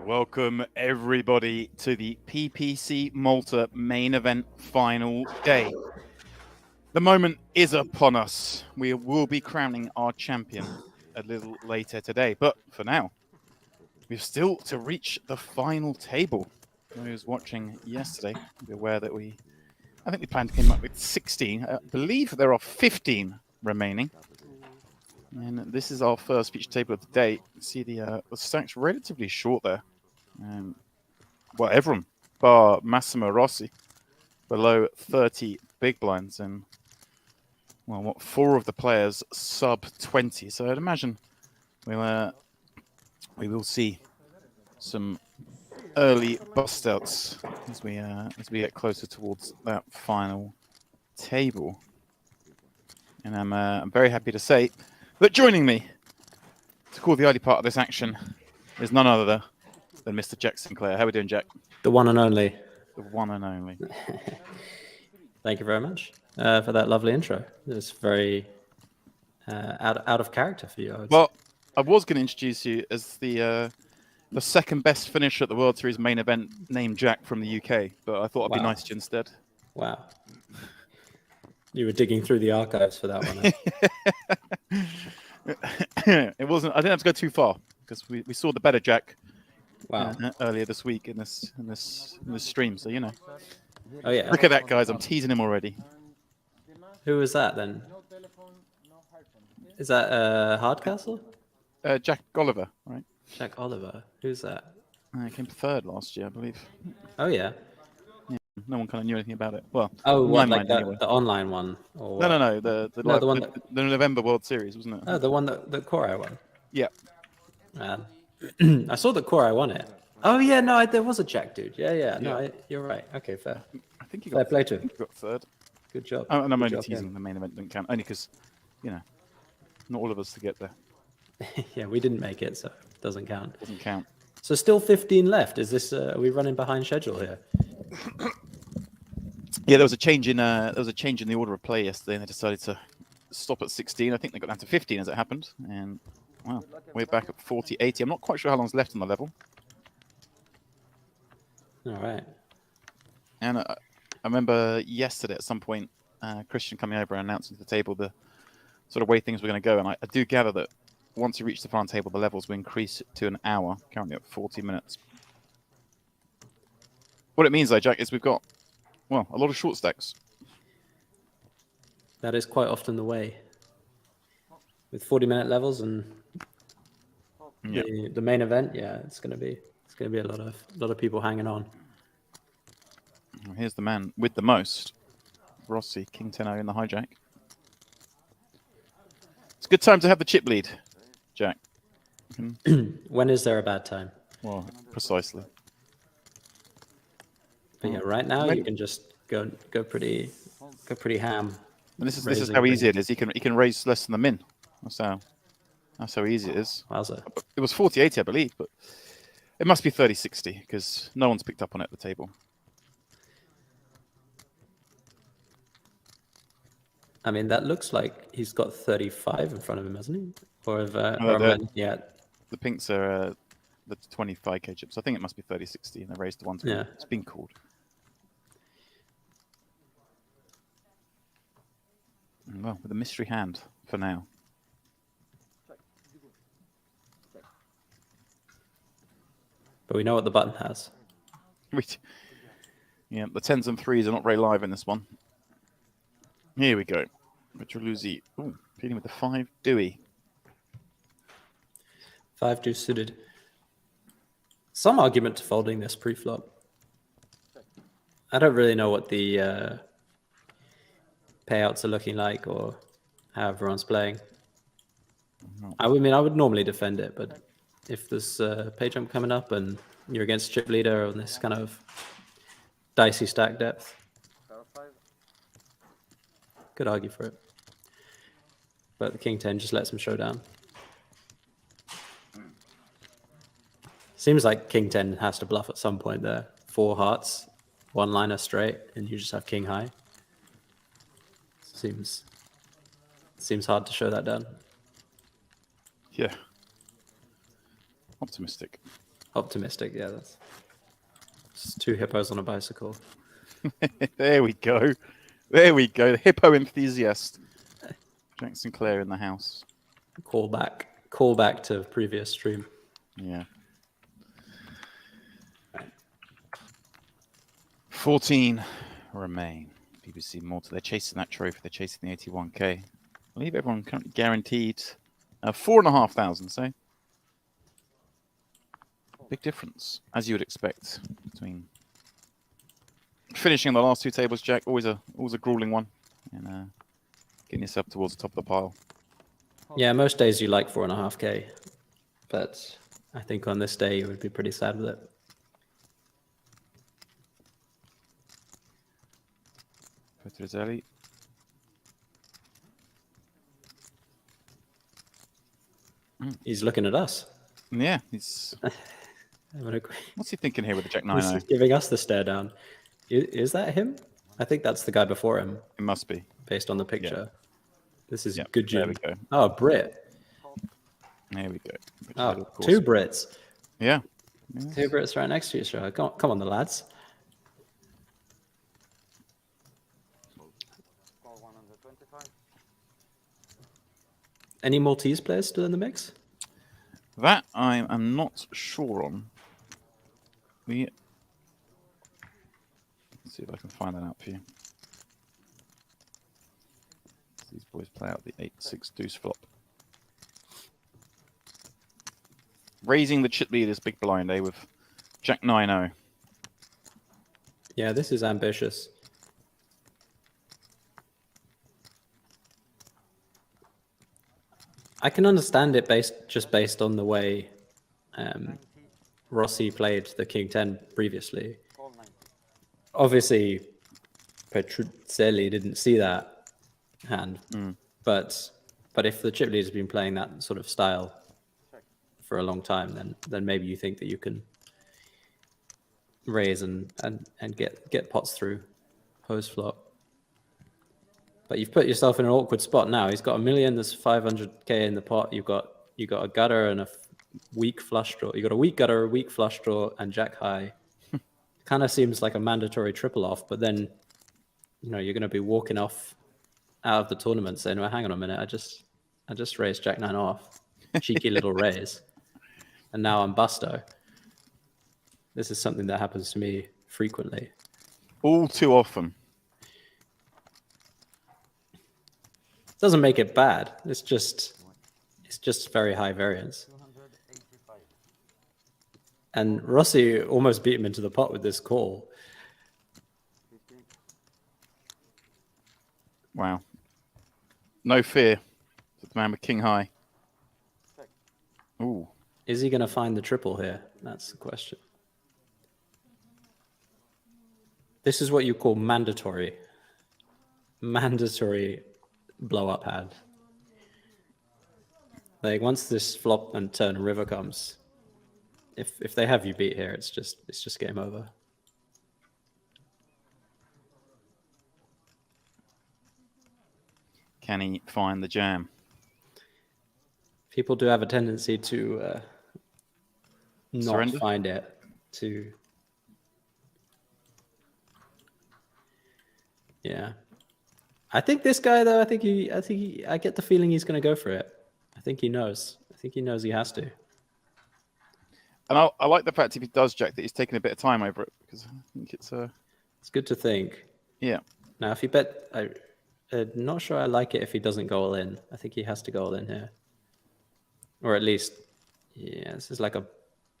Welcome everybody to the PPC Malta main event final day. The moment is upon us. We will be crowning our champion a little later today, but for now, we've still to reach the final table. I was watching yesterday, be aware that I think we planned to come up with 16. I believe there are 15 remaining. And this is our first feature table of the day. See the stack's relatively short there. Well, everyone bar Massimo Rossi below 30 big blinds, and well, what, 4 of the players sub 20. So I'd imagine we will see some early bust outs as we get closer towards that final table. And I'm very happy to say that joining me to call the early part of this action is none other than Mr. Jack Sinclair. How are we doing, Jack? The one and only. The one and only. Thank you very much for that lovely intro. It's very out of character for you. Well, I was going to introduce you as the second best finisher at the World Series main event, named Jack from the UK, but I thought I'd be nice to you instead. Wow. You were digging through the archives for that one. It wasn't. I didn't have to go too far because we saw the better Jack. Wow. Earlier this week in this stream, so you know. Oh yeah. Look at that, guys! I'm teasing him already. Who was that then? Is that Hardcastle? Jack Oliver, right? Jack Oliver. Who's that? He came third last year, I believe. Oh yeah. No one kind of knew anything about it. Well, what, like the online one? Or what? No. The November World Series, wasn't it? Oh, the one that Korai won. Yeah. I saw that Korai won it. Oh yeah, no, there was a Jack dude. Yeah. No, you're right. Okay, fair. I think he got play to him. Got third. Good job. And I'm only teasing. The main event didn't count, only because, you know, not all of us to get there. Yeah, we didn't make it, so it doesn't count. Doesn't count. So still 15 left. Is this? Are we running behind schedule here? Yeah, there was a change in the order of play yesterday, and they decided to stop at 16. I think they got down to 15 as it happened, and wow, we're back at 40-80. I'm not quite sure how long's left on the level. All right. And I remember yesterday at some point, Christian coming over and announcing to the table the sort of way things were going to go, and I do gather that once you reach the final table, the levels will increase to an hour, currently at 40 minutes. What it means, though, Jack, is we've got, well, a lot of short stacks. That is quite often the way. With 40-minute levels and the main event, yeah, it's gonna be a lot of people hanging on. Here's the man with the most, Rossi, King 10-0 in the hijack. It's a good time to have the chip lead, Jack. When is there a bad time? Well, precisely. But yeah, right now you can just go pretty ham. And this is how easy it is. He can raise less than the min. That's how easy it is. Wowza. It was 40-80, I believe, but it must be 30-60 because no one's picked up on it at the table. I mean, that looks like he's got 35 in front of him, hasn't he? Or yeah. The pinks are the 25k chips. I think it must be 30-60, and they raised the 120. Yeah. It's been called. Well, with a mystery hand for now. But we know what the button has. Yeah, the 10s and 3s are not very live in this one. Here we go. Petruzzelli. Ooh, feeling with the 5 Dewey. 5 deuce suited. Some argument to folding this pre-flop. I don't really know what the payouts are looking like or how everyone's playing. I would normally defend it, but if there's pay jump coming up and you're against chip leader on this kind of dicey stack depth, could argue for it. But the King 10 just lets him show down. Seems like King 10 has to bluff at some point there. 4 hearts, 1 liner straight, and you just have King high. Seems hard to show that down. Yeah. Optimistic. Optimistic, yeah. That's just 2 hippos on a bicycle. There we go. There we go. The hippo enthusiast. Jack Sinclair in the house. Call back to previous stream. Yeah. 14 remain. BBC Malta. They're chasing that trophy. They're chasing the 81k. I believe everyone currently guaranteed 4,500. So big difference, as you would expect, between finishing the last 2 tables, Jack. Always a grueling one, and getting yourself towards the top of the pile. Yeah, most days you like 4.5k, but I think on this day you would be pretty sad with it. Petruzzelli. He's looking at us. Yeah, he's. What's he thinking here with the Jack 9-0? He's giving us the stare down. Is that him? I think that's the guy before him. It must be. Based on the picture. Yeah. This is Gudgeon. There we go. Oh, Brit. There we go. Oh, 2 Brits. Yeah. 2 Brits right next to each other. Come on, the lads. Any Maltese players still in the mix? That I am not sure on. Let's see if I can find that out for you. These boys play out the 8-6 deuce flop. Raising the chip leaders big blind, with Jack 9-0. Yeah, this is ambitious. I can understand it based on the way Rossi played the King 10 previously. Obviously, Petruzzelli didn't see that hand, but if the chip leader's been playing that sort of style for a long time, then maybe you think that you can raise and get pots through post flop. But you've put yourself in an awkward spot now. He's got $1 million. There's 500k in the pot. You got a gutter and a weak flush draw. You got a weak gutter, a weak flush draw, and Jack high. Kind of seems like a mandatory triple off. But then, you're going to be walking off out of the tournament saying, "Well, hang on a minute. I just raised Jack 9 off, cheeky little raise, and now I'm busto." This is something that happens to me frequently. All too often. Doesn't make it bad. It's just very high variance. And Rossi almost beat him into the pot with this call. Wow. No fear. The man with king high. Ooh. Is he going to find the triple here? That's the question. This is what you call mandatory. Mandatory blow up hand. Like once this flop and turn river comes, if they have you beat here, it's just game over. Can he find the jam? People do have a tendency to not surrender? Find it. Yeah. I think this guy though. I get the feeling he's going to go for it. I think he knows. He has to. And I like the fact if he does Jack that he's taking a bit of time over it because I think it's good to think. Yeah. Now, if he bet, I'm not sure I like it if he doesn't go all in. I think he has to go all in here, or at least, yeah. This is like a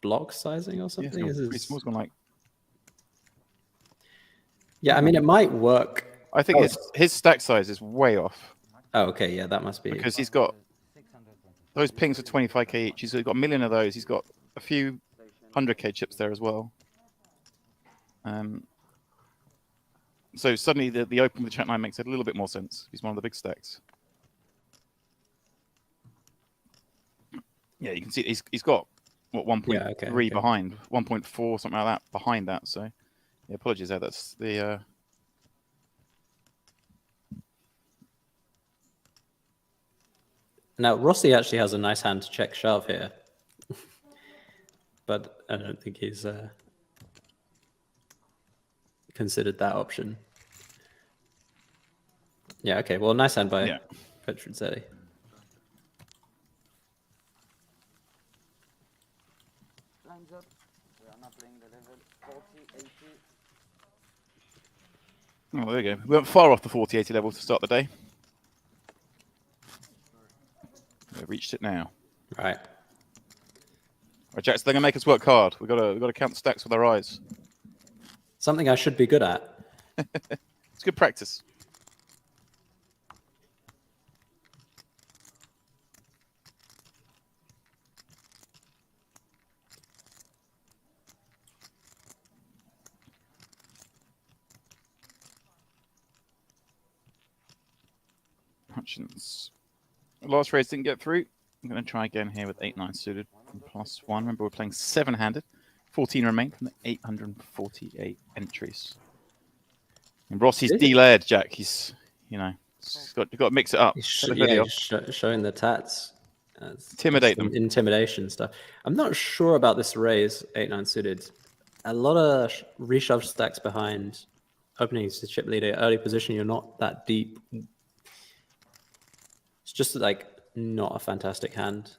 block sizing or something. Yeah, pretty small. It's like. Yeah, I mean it might work. I think his stack size is way off. Oh, okay, yeah, that must be because he's got those pings for 25k each. He's got $1 million of those. He's got a few 100k chips there as well. So suddenly the open with the Jack 9 makes a little bit more sense. He's one of the big stacks. Yeah, you can see he's got what 1.3 behind, 1.4 something like that behind that. So yeah, apologies there. That's the. Now Rossi actually has a nice hand to check shove here. but I don't think he's considered that option. Yeah, okay. Well, nice hand by Petruzzelli. Lines up. We are not playing the level 40, 80. Oh, there you go. We went far off the 40-80 level to start the day. We've reached it now. Right. Right, Jack, so they're gonna make us work hard. We've got to count the stacks with our eyes. Something I should be good at. It's good practice. Hutchins. Last raise didn't get through. I'm going to try again here with 8-9 suited +1. Remember, we're playing 7-handed. 14 remain from the 848 entries. And Rossi's de-layered, Jack. He's, you've got to mix it up. He's showing the tats. Intimidate them. Intimidation stuff. I'm not sure about this raise, 8-9 suited. A lot of reshove stacks behind openings to chip leader, early position. You're not that deep. It's just like not a fantastic hand.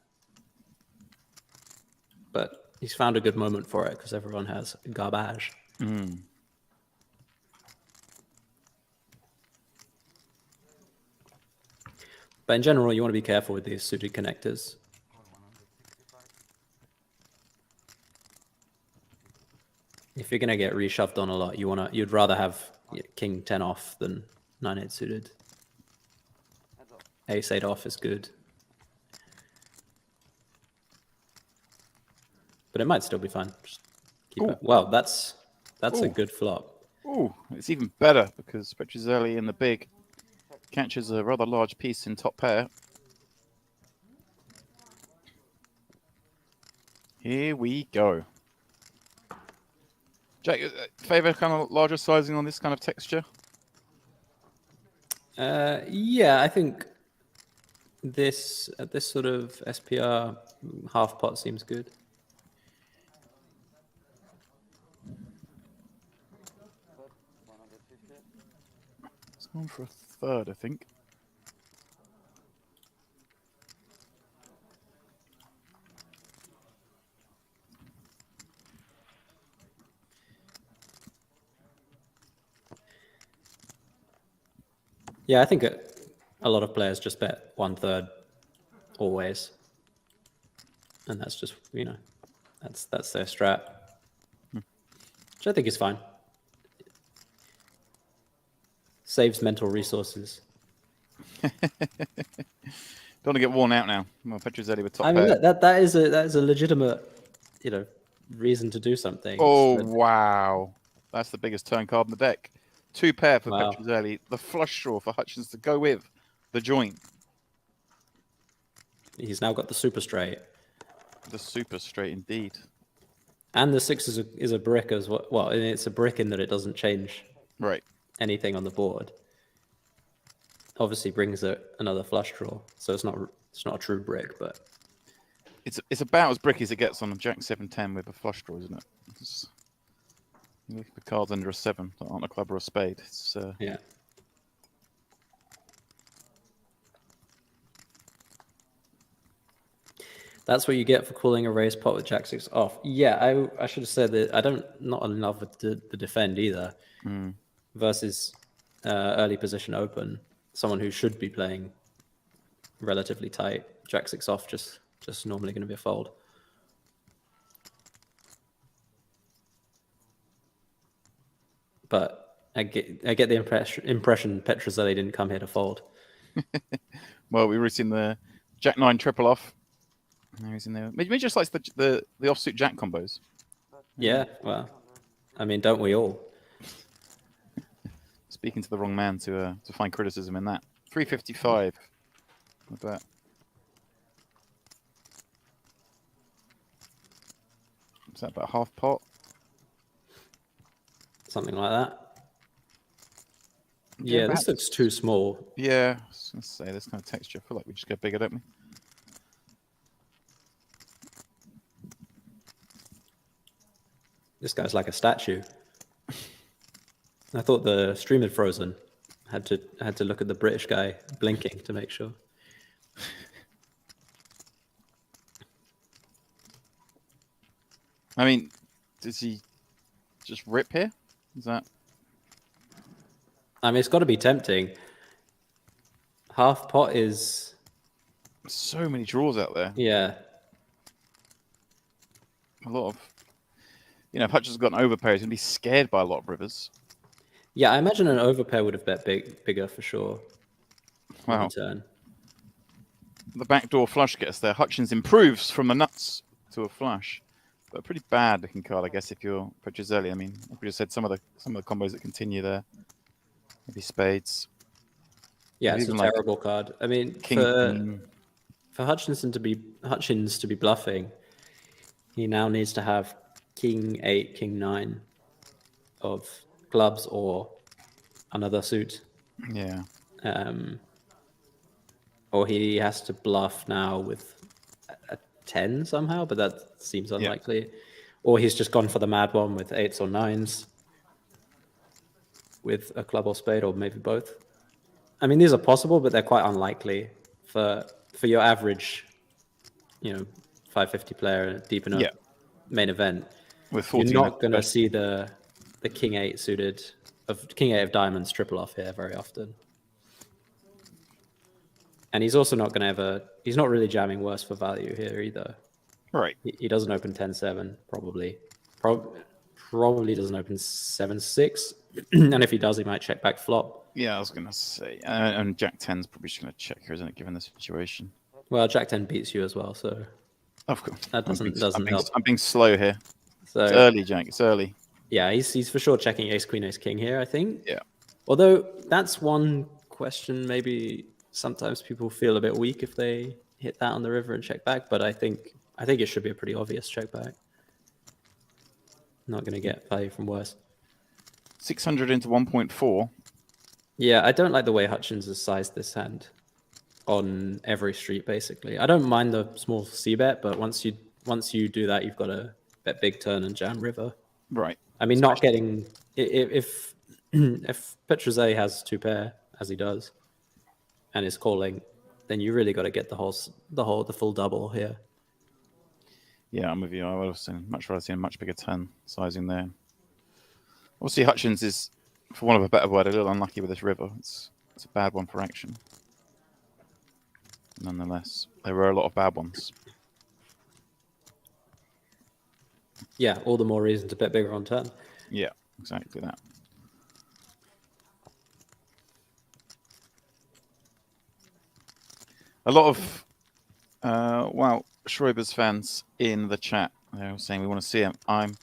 But he's found a good moment for it because everyone has garbage. Mm. But in general, you want to be careful with these suited connectors. If you're going to get reshoved on a lot, you'd rather have king 10 off than 9-8 suited. Ace 8 off is good. But it might still be fine. Just keep it. Well, that's a good flop. Oh, it's even better because Petruzzelli in the big catches a rather large piece in top pair. Here we go. Jack, favor kind of larger sizing on this kind of texture? Yeah, I think this sort of SPR half pot seems good. It's going for a third, I think. Yeah, I think a lot of players just bet 1/3 always, and that's just that's their strat, which I think is fine. Saves mental resources. Don't want to get worn out now. Well, Petruzzelli with top I mean, pair. that is a legitimate, reason to do something. Oh, wow. That's the biggest turn card in the deck. 2 pair for Wow. Petruzzelli. The flush draw for Hutchins to go with the joint. He's now got the super straight. The super straight indeed. And the 6 is a brick as well. Well, it's a brick in that it doesn't change anything on the board. Obviously brings another flush draw, so it's not a true brick, but it's about as bricky as it gets on a Jack 7-10 with a flush draw, isn't it? You look at the cards under a 7 that aren't a club or a spade. It's yeah. That's what you get for calling a raise pot with Jack 6 off. Yeah, I should have said that not in love with the defend either. Versus early position open, someone who should be playing relatively tight. Jack 6 off just normally going to be a fold. But I get the impression Petruzzelli didn't come here to fold. Well, we've already seen the Jack 9 triple off. Now he's in there. Maybe just likes the offsuit Jack combos. Yeah, well, I mean, don't we all? Speaking to the wrong man to find criticism in that. 355. I bet. Is that about half pot? Something like that. Yeah, this looks too small. Yeah, I was going to say, this kind of texture. I feel like we just go bigger, don't we? This guy's like a statue. I thought the stream had frozen. Had to look at the British guy blinking to make sure. I mean, does he just rip here? Is that? I mean, it's got to be tempting. Half pot is... So many draws out there. Yeah. A lot of... You know, if Hutchins has got an overpair, he's going to be scared by a lot of rivers. Yeah, I imagine an overpair would have bet bigger for sure. Wow. Turn. The backdoor flush gets there. Hutchins improves from the nuts to a flush. But a pretty bad looking card, I guess, if you're Petruzzelli. I mean, like we just said, some of the combos that continue there. Maybe spades. Yeah, maybe it's a terrible card. I mean, for Hutchins to be bluffing, he now needs to have king 8, king 9 of clubs or another suit. Yeah. Or he has to bluff now with a 10 somehow, but that seems unlikely. Yeah. Or he's just gone for the mad one with 8s or 9s with a club or spade, or maybe both. I mean, these are possible, but they're quite unlikely for your average, 550 player deep in a main event. With you're not going to see the king 8 suited of king 8 of diamonds triple off here very often. And he's also not going to ever... He's not really jamming worse for value here either. Right. He doesn't open 10-7, probably. Probably doesn't open 7-6. And if he does, he might check back flop. Yeah, I was going to say. And Jack 10's probably just going to check here, isn't it, given the situation? Well, Jack 10 beats you as well, so... Of course. That doesn't help. I'm being slow here. So, it's early, Jack. It's early. Yeah, he's for sure checking ace, queen, ace, king here, I think. Yeah. Although, that's one question maybe... Sometimes people feel a bit weak if they hit that on the river and check back, but I think it should be a pretty obvious check back. Not going to get value from worse. 600 into 1.4. Yeah, I don't like the way Hutchins has sized this hand on every street, basically. I don't mind the small C bet, but once you do that, you've got to bet big turn and jam river. Right. I mean, not getting... If Petruzzelli has 2 pair, as he does, and is calling, then you really got to get the full double here. Yeah, I'm with you. I would have much rather seen a much bigger turn sizing there. Obviously, Hutchins is, for want of a better word, a little unlucky with this river. It's a bad one for action. Nonetheless, there were a lot of bad ones. Yeah, all the more reason to bet bigger on turn. Yeah, exactly that. A lot of Schreiber's fans in the chat, they're saying we want to see him. I'm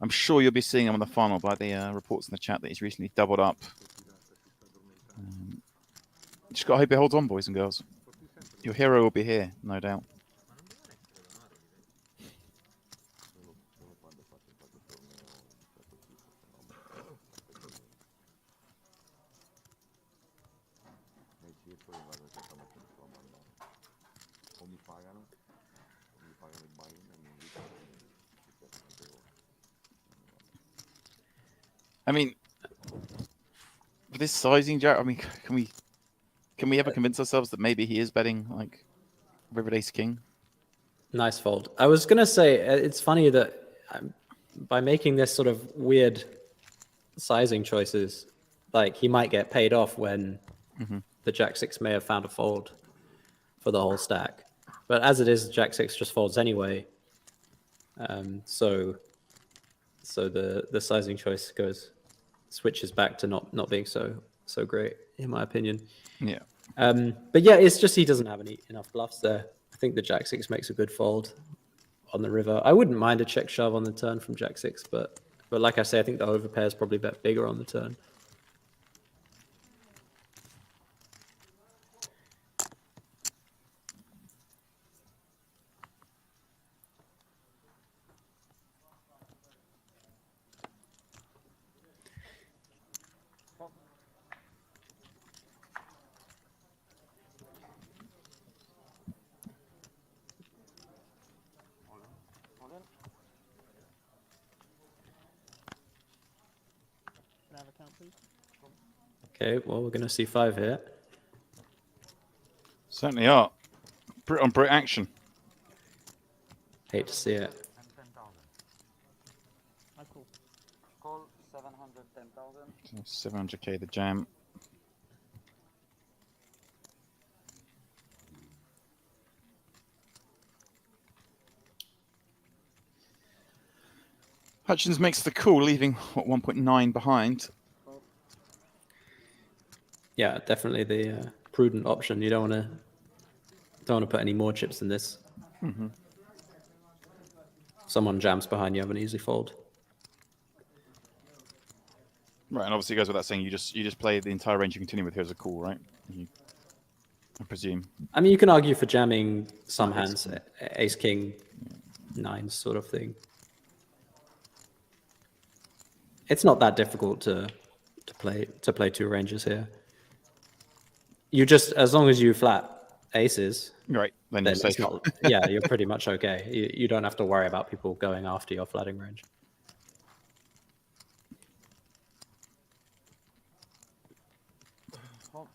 sure you'll be seeing him on the final by the reports in the chat that he's recently doubled up. Just got to hope he holds on, boys and girls. Your hero will be here, no doubt. I mean, this sizing, Jack. I mean, can we ever convince ourselves that maybe he is betting like River Ace King? Nice fold. I was gonna say it's funny that by making this sort of weird sizing choices, like he might get paid off when the Jack 6 may have found a fold for the whole stack. But as it is, Jack 6 just folds anyway. So the sizing choice switches back to not being so great, in my opinion. Yeah. But yeah, it's just he doesn't have enough bluffs there. I think the Jack 6 makes a good fold on the river. I wouldn't mind a check shove on the turn from Jack 6, but like I say, I think the overpair is probably bet bigger on the turn. Okay, well, we're going to see 5 here. Certainly are. Brit on Brit action. Hate to see it. And 10,000. Call 710,000. 700k the jam. Hutchins makes the call, leaving what 1.9 behind. Yeah, definitely the prudent option. You don't want to put any more chips in this. Mm-hmm. Someone jams behind you, have an easy fold. Right, and obviously it goes without saying you just play the entire range you continue with here as a call, right? I presume. I mean, you can argue for jamming some hands, ace king, nines sort of thing. It's not that difficult to play 2 ranges here. You just, as long as you flat aces, Right, then then you're safe. it's not. Yeah, you're pretty much okay. You don't have to worry about people going after your flatting range. Oh,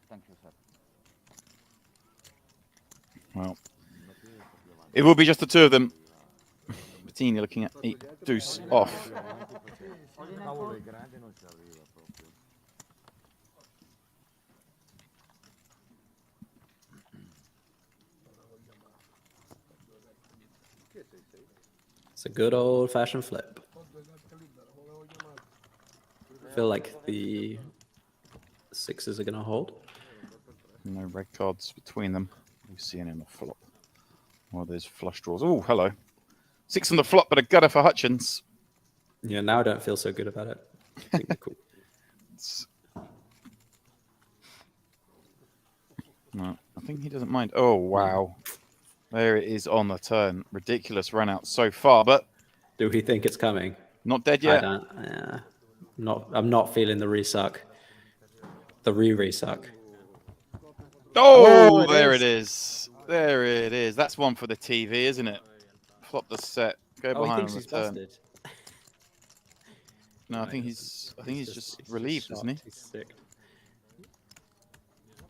thank you, sir. Well, it will be just the two of them. Bettini looking at 8 deuce off. It's a good old-fashioned flip. I feel like the 6s are going to hold. No red cards between them. We see any on the flop. Well, there's flush draws. Oh, hello. 6 on the flop, but a gutter for Hutchins. Yeah, now I don't feel so good about it. I think they're cool. No, I think he doesn't mind. Oh, wow. There it is on the turn. Ridiculous run out so far, but Do we think it's coming? not dead I yet. don't. Yeah, I'm not feeling the resuck. The re-resuck. Oh, there it is. There it is. That's one for the TV, isn't it? Flop the set. Go Oh, he behind thinks on the he's turn. busted. No, I think he's just relieved, isn't he? He's sick.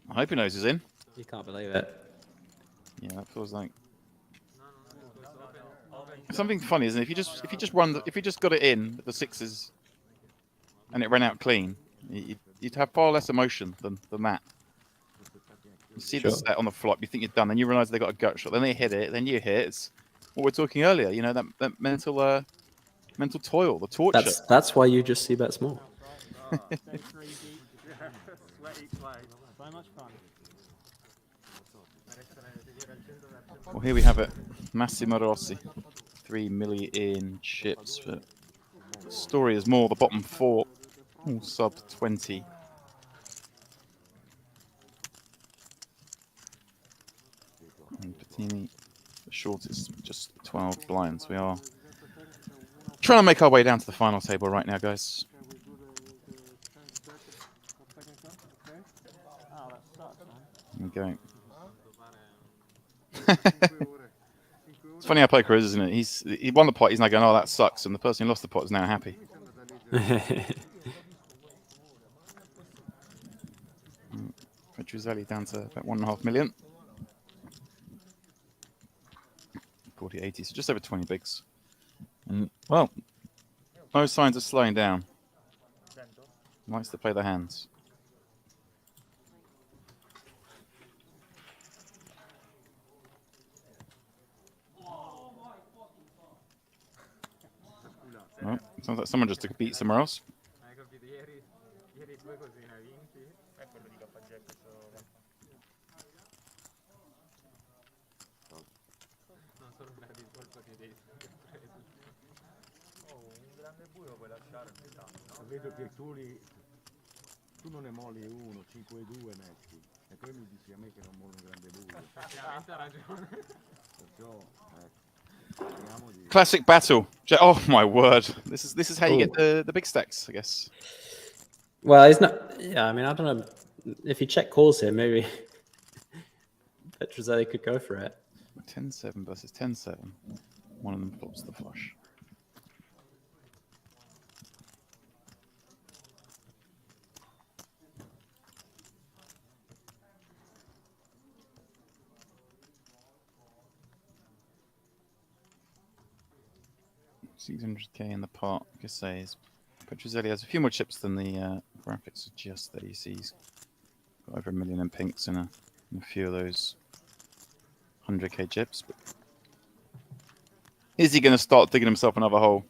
I hope he knows he's in. You can't believe it. Yeah, that feels like something funny, isn't it? If you just got it in with the 6s and it ran out clean, you'd have far less emotion than that. You see the set on the flop, you think you're done, then you realise they got a gut shot, then they hit it, then you hit. It's what we're talking earlier. You know that mental toil, the torture. That's why you just see bet small. So much fun. Well, here we have it. Massimo Rossi. 3 million chips. But the story is more. The bottom 4 all sub 20. And Bettini, the shortest, just 12 blinds. We are trying to make our way down to the final table right now, guys. There we go. It's funny how poker is, isn't it? He won the pot, he's now going, oh, that sucks. And the person who lost the pot is now happy. Petruzzelli down to about 1.5 million. 40-80, so just over 20 bigs. And, well, no signs of slowing down. Likes to play the hands. Oh, sounds like someone just took a beat somewhere else. Vedo che tu non ne molli uno, 5-2 metti, e poi mi dici a me che non mollo un grande buio. Effettivamente ha ragione. Perciò, Classic battle. Oh my word! This is how you get the big stacks, I guess. Well, he's not. Yeah, I mean, I don't know if he check calls here. Maybe Petruzzelli could go for it. 10-7 versus 10-7. One of them flops the flush. 600k in the pot. I guess says Petruzzelli has a few more chips than the graphics suggest. There you see he's got over 1 million in pinks and a few of those 100k chips. But is he going to start digging himself another hole?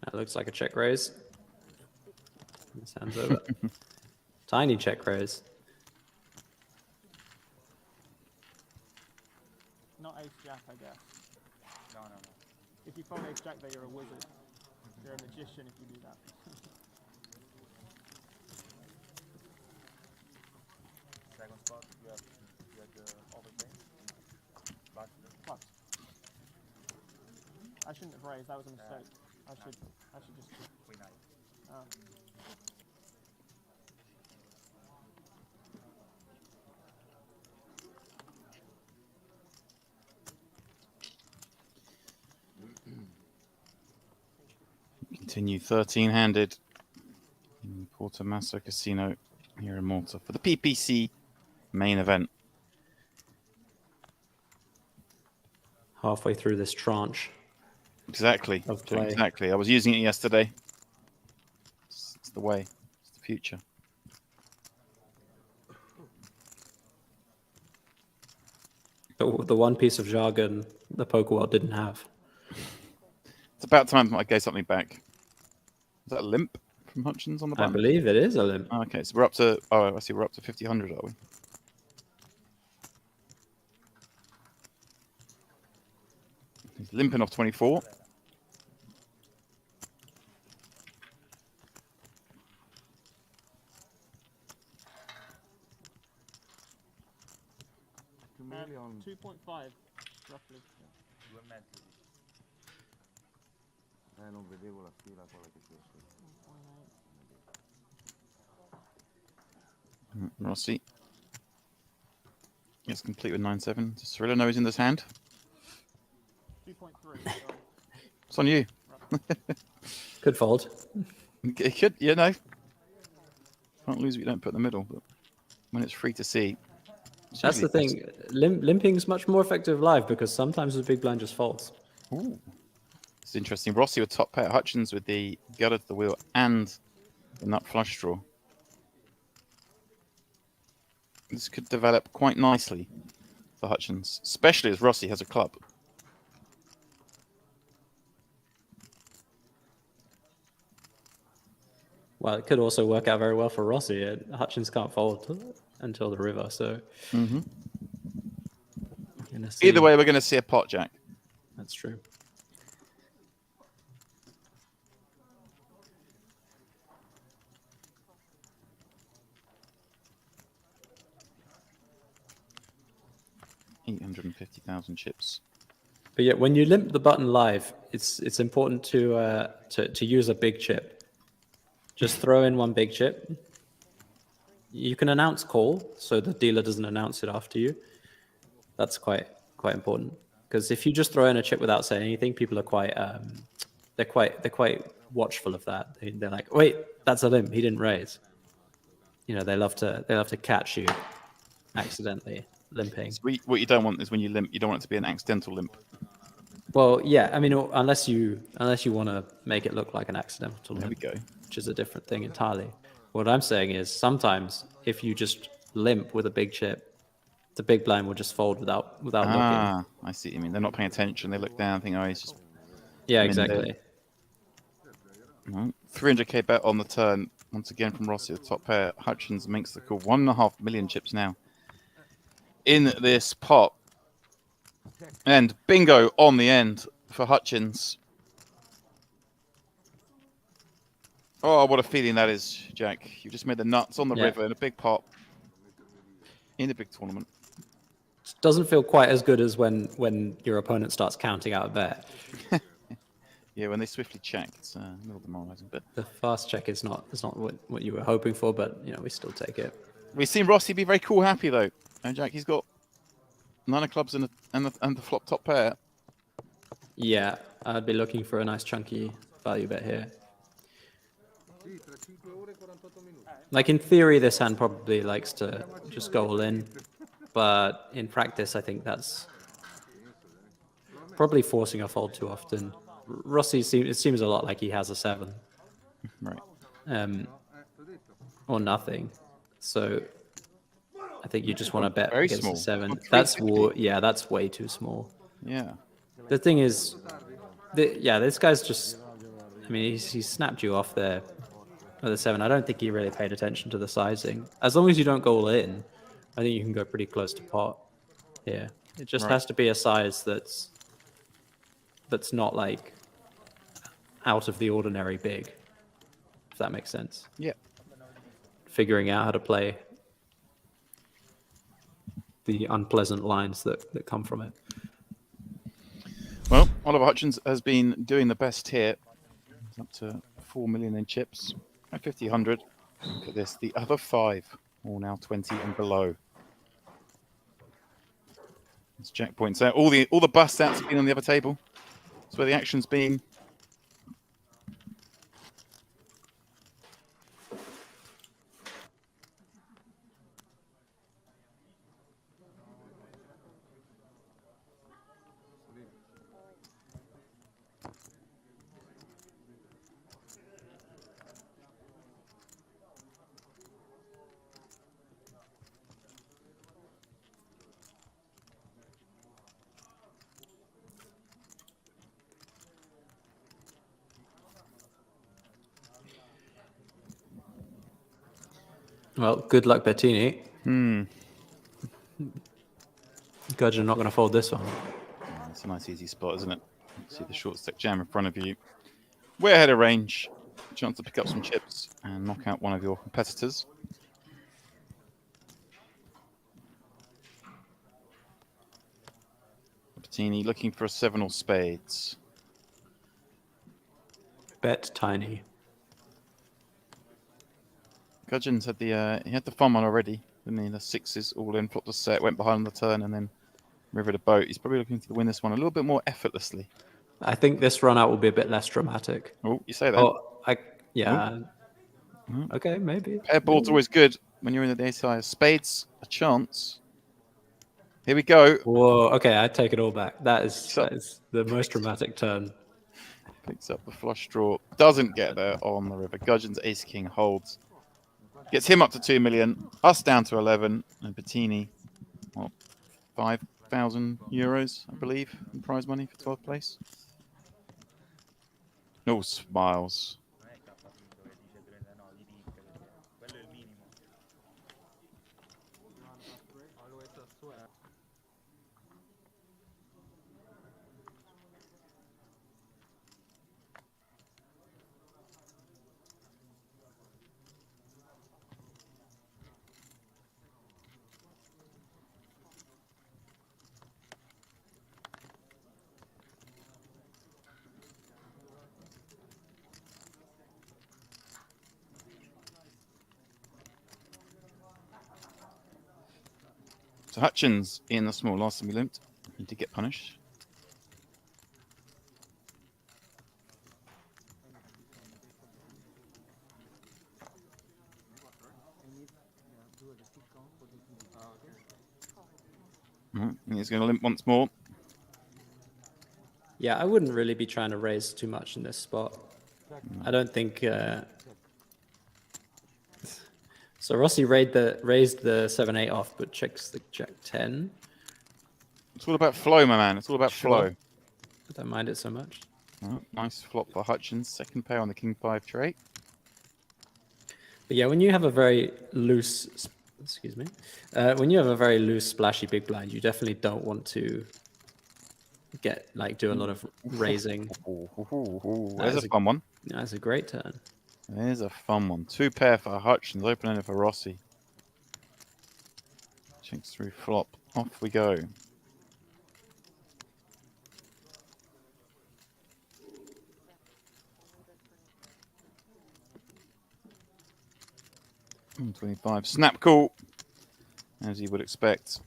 That looks like a check raise. This hand's over. Tiny check raise. Not ace jack, I guess. No. If you fold ace jack, then you're a wizard. You're a magician if you do that. Second spot, you had the overthink. What? I shouldn't have raised. That was a mistake. I should just. Queen eye. Continue 13-handed in Porto Masso Casino here in Malta for the PPC main event. Halfway through this tranche. Exactly. Of play. Exactly. I was using it yesterday. It's the way. It's the future. The one piece of jargon the poker world didn't have. It's about time I gave something back. Is that a limp from Hutchins on the I button? believe it is a limp. Oh, okay, so we're up to. Oh, I see. We're up to 50-100, are we? He's limping off 24. Million. 2.5, roughly. Due e mezzo. Non vedevo la fila quella che c'è. Rossi. Yes, complete with 9-7. Does Cirillo know he's in this hand? 2.3. It's on you. Could fold. It could, you know. Can't lose what you don't put in the middle, but when it's free to see. That's the thing. Limping's much more effective live because sometimes the big blind just folds. Ooh. It's interesting. Rossi with top pair, Hutchins with the gutter to the wheel and the nut flush draw. This could develop quite nicely for Hutchins, especially as Rossi has a club. Well, it could also work out very well for Rossi. Hutchins can't fold until the river, so... Either way, we're going to see a pot jack. That's true. $850,000 chips. But yeah, when you limp the button live, it's important to use a big chip. Just throw in one big chip. You can announce call, so the dealer doesn't announce it after you. That's quite important, because if you just throw in a chip without saying anything, people are quite watchful of that. They're like, wait, that's a limp. He didn't raise. You know, they love to catch you accidentally limping. So what you don't want is when you limp, you don't want it to be an accidental limp. Well, yeah, I mean, unless you want to make it look like an accidental There we limp, go. which is a different thing entirely. What I'm saying is sometimes if you just limp with a big chip, the big blind will just fold without looking. I see what you mean. They're not paying attention. They look down, think, oh, he's just... Yeah, exactly. 300k bet on the turn. Once again from Rossi, the top pair. Hutchins makes the call. 1.5 million chips now in this pot. And bingo on the end for Hutchins. Oh, what a feeling that is, Jack. You just made the nuts on the river in a big pot. In a big tournament. It doesn't feel quite as good as when your opponent starts counting out a bet. Yeah, when they swiftly check, it's a little demoralizing. But the fast check is not what you were hoping for, but you know, we still take it. We've seen Rossi be very cool happy though. And Jack, he's got 9 of clubs and the flop top pair. Yeah, I'd be looking for a nice chunky value bet here. Like in theory, this hand probably likes to just go all in, but in practice, I think that's probably forcing a fold too often. Rossi, it seems a lot like he has a 7. Right. Or nothing. So I think you just want to bet Very against small. the 7. Not That's 350. yeah, that's way too small. Yeah. The thing is, this guy's just. I mean, he snapped you off there with the 7. I don't think he really paid attention to the sizing. As long as you don't go all in, I think you can go pretty close to pot here. It just has to be a size that's not like out of the ordinary big, if that makes sense. Yeah. Figuring out how to play the unpleasant lines that come from it. Well, Oliver Hutchins has been doing the best here. He's up to 4 million in chips at 50, 100. Look at this. The other 5 all now 20 and below. It's jack points out. All the bust outs have been on the other table. That's where the action's been. Well, good luck, Bettini. Gudgeon not going to fold this one. Yeah, it's a nice easy spot, isn't it? See the short stick jam in front of you. Way ahead of range. Chance to pick up some chips and knock out one of your competitors. Bettini looking for a 7 or spades. Bet tiny. Gudgeon's had he had the fun one already, didn't he? The 6s all in, flopped a set, went behind on the turn, and then rivered a boat. He's probably looking to win this one a little bit more effortlessly. I think this run out will be a bit less dramatic. Oh, you say that? Oh, yeah. Okay, maybe. Pair board's always good when you're in the ASI. Spades, a chance. Here we go. Whoa, okay, I take it all back. That is the most dramatic turn. Picks up the flush draw. Doesn't get there on the river. Gudgeon's ace king holds. Gets him up to 2 million. Us down to 11. And Bettini, 5,000 euros, I believe, in prize money for 12th place. No smiles. So Hutchins in the small. Last time he limped, he did get punished. And he's going to limp once more. Yeah, I wouldn't really be trying to raise too much in this spot. I don't think... So Rossi raised the 7-8 off, but checks the Jack 10. It's all about flow, my man. It's all about flow. I don't mind it so much. Nice flop for Hutchins. Second pair on the King 5 tray. But yeah, when you have a very loose... Excuse me. When you have a very loose, splashy big blind, you definitely don't want to do a lot of raising. There's a fun one. That's a great turn. There's a fun one. 2 pair for Hutchins, open-ended for Rossi. Checks through flop. Off we go. $25. Snap call, as you would expect.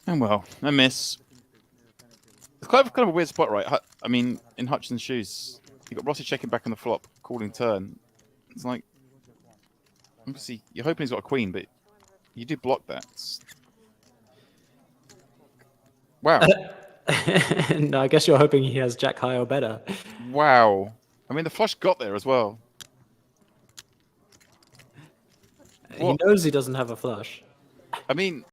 And well, a miss. kind of a weird spot, right? I mean, in Hutchins' shoes, you got Rossi checking back on the flop, calling turn. It's like, obviously, you're hoping he's got a queen, but you do block that. Wow. No, I guess you're hoping he has jack high or better. Wow. I mean, the flush got there as well. He knows he doesn't have a flush. I mean,